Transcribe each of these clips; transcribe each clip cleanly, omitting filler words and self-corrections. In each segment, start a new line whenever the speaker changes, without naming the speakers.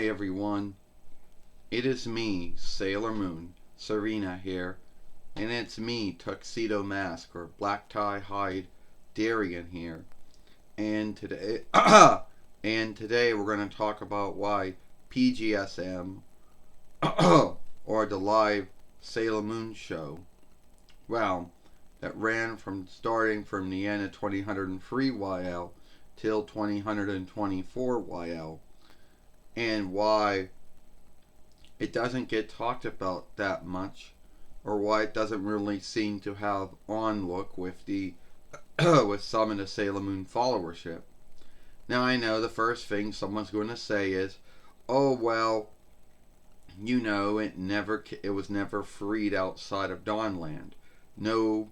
Hi everyone, it is me, Sailor Moon, Serena here, and it's me, Tuxedo Mask, or Black Tie Hide Darien here, and today, we're going to talk about why Pgsm, or the live Sailor Moon show, well, that ran starting from the end of 2003 YL till 2024 YL, and why it doesn't get talked about that much, or why it doesn't really seem to have Onlook with the with some of the Sailor Moon followership. Now I know the first thing someone's going to say is, "Oh well, it was never freed outside of Dawnland. No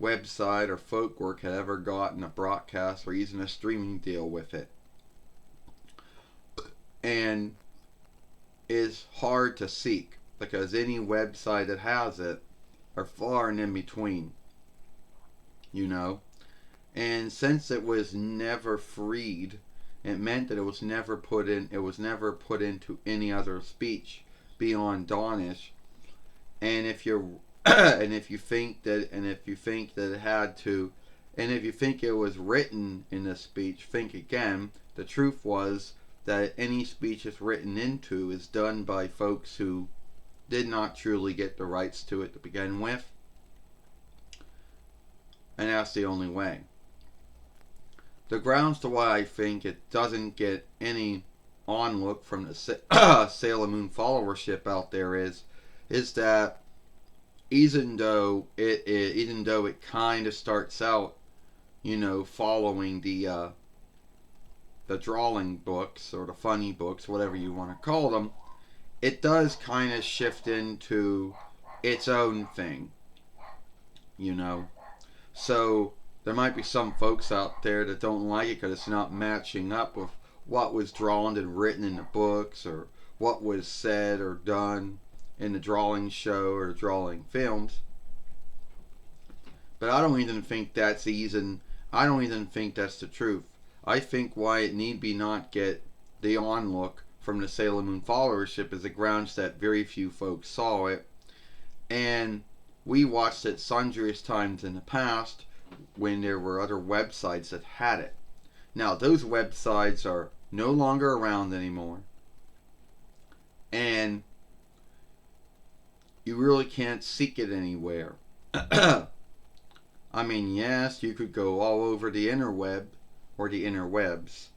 website or folkwork had ever gotten a broadcast or even a streaming deal with it." And is hard to seek because any website that has it are far and in between, And since it was never freed, it meant that it was never put into any other speech beyond Dawnish. And if you think that it was written in this speech, think again. The truth was that any speech it's written into is done by folks who did not truly get the rights to it to begin with, and that's the only way. The grounds to why I think it doesn't get any onlook from the Sailor Moon followership out there is that even though it kind of starts out, following the drawing books or the funny books, whatever you want to call them, it does kind of shift into its own thing, So there might be some folks out there that don't like it because it's not matching up with what was drawn and written in the books or what was said or done in the drawing show or drawing films. But I don't even think that's the truth. I think why it need be not get the onlook from the Sailor Moon followership is the grounds that very few folks saw it, and we watched it sundriest times in the past when there were other websites that had it. Now those websites are no longer around anymore, and you really can't seek it anywhere. I mean, yes, you could go all over the interweb or the interwebs,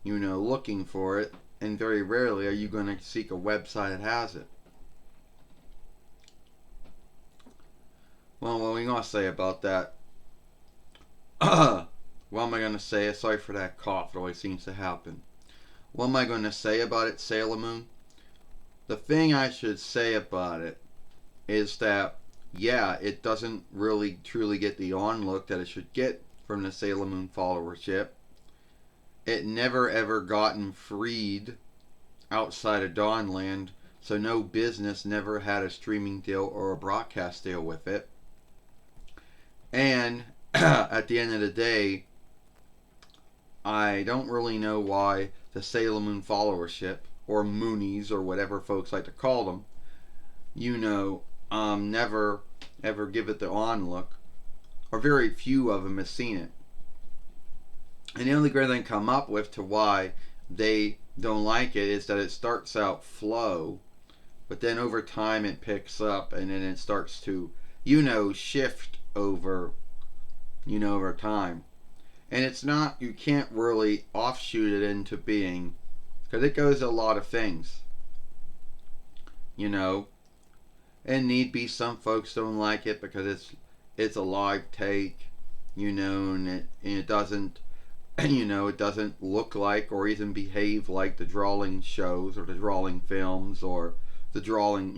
looking for it, and very rarely are you going to seek a website that has it. Well, what are we going to say about that? What am I going to say? Sorry for that cough, it always seems to happen. What am I going to say about it, Sailor Moon? The thing I should say about it is that, yeah, it doesn't really truly get the onlook that it should get from the Sailor Moon followership. It never ever gotten freed outside of Dawnland, so no business never had a streaming deal or a broadcast deal with it. And at the end of the day, I don't really know why the Sailor Moon followership, or Moonies, or whatever folks like to call them, never ever give it the onlook, or very few of them have seen it. And the only great thing come up with to why they don't like it is that it starts out slow, but then over time it picks up, and then it starts to, shift over time. And it's not, you can't really offshoot it into being, because it goes to a lot of things, and need be some folks don't like it because it's a live take, and it doesn't it doesn't look like or even behave like the drawing shows or the drawing films or the drawing,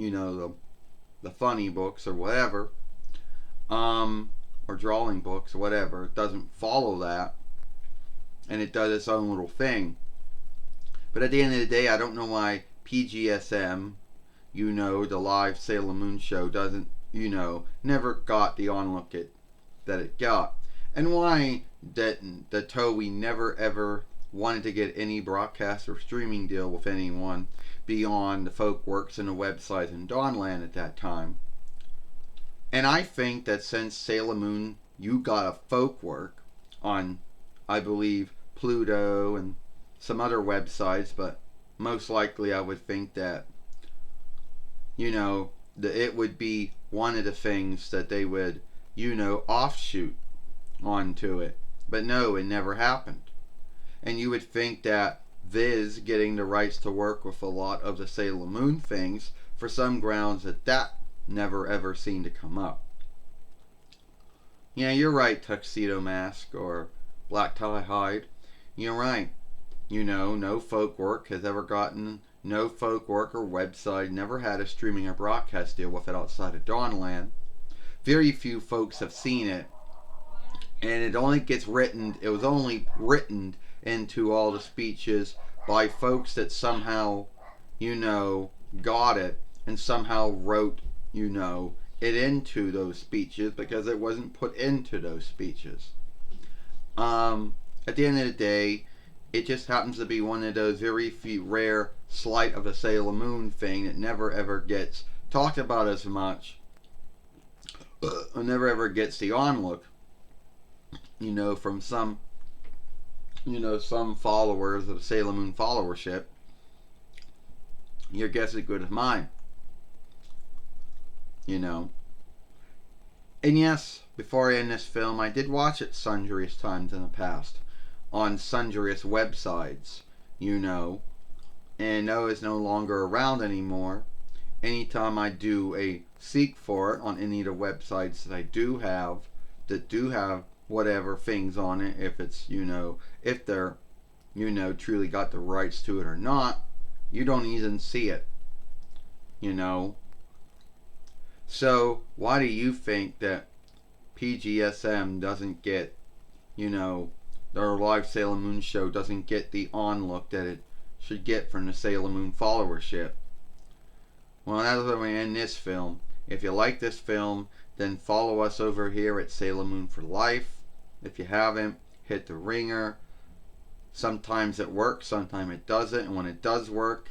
the funny books or whatever, or drawing books or whatever. It doesn't follow that, and it does its own little thing. But at the end of the day, I don't know why Pgsm, the live Sailor Moon show, doesn't, never got the onlook that it got. And why that the Toei never ever wanted to get any broadcast or streaming deal with anyone beyond the folk works and the websites in Dawnland at that time. And I think that since Sailor Moon, you got a folk work on, I believe, Pluto and some other websites, but most likely I would think that, it would be one of the things that they would, offshoot onto it. But no, it never happened. And you would think that Viz getting the rights to work with a lot of the Sailor Moon things, for some grounds that never ever seemed to come up. Yeah, you're right, Tuxedo Mask or Black Tie Hide. You're right. No folk work has ever gotten, no folk work or website never had a streaming or broadcast deal with it outside of Dawnland. Very few folks have seen it, and it was only written into all the speeches by folks that somehow, got it and somehow wrote, it into those speeches, because it wasn't put into those speeches. At the end of the day, it just happens to be one of those very few rare slight of the Sailor Moon thing that never ever gets talked about as much, or never ever gets the onlook, from some, some followers of Sailor Moon followership. Your guess is as good as mine. And yes, before I end this film, I did watch it sundriest times in the past on sundriest websites, and though it's no longer around anymore, anytime I do a seek for it on any of the websites that I do have, that do have whatever things on it, if it's, if they're, truly got the rights to it or not, you don't even see it, So, why do you think that Pgsm doesn't get, their live Sailor Moon show doesn't get the onlook that it should get from the Sailor Moon followership? Well, that's where we end this film. If you like this film, then follow us over here at Sailor Moon for Life. If you haven't, hit the ringer. Sometimes it works, sometimes it doesn't, and when it does work,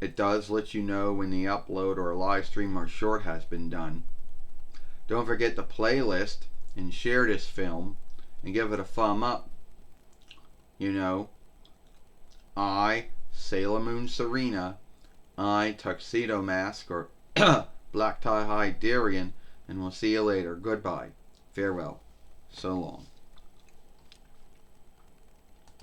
it does let you know when the upload or a live stream or short has been done. Don't forget the playlist and share this film and give it a thumb up. I, Sailor Moon Serena, I, Tuxedo Mask, or Black Tie Hide Darian, and we'll see you later. Goodbye. Farewell. So long.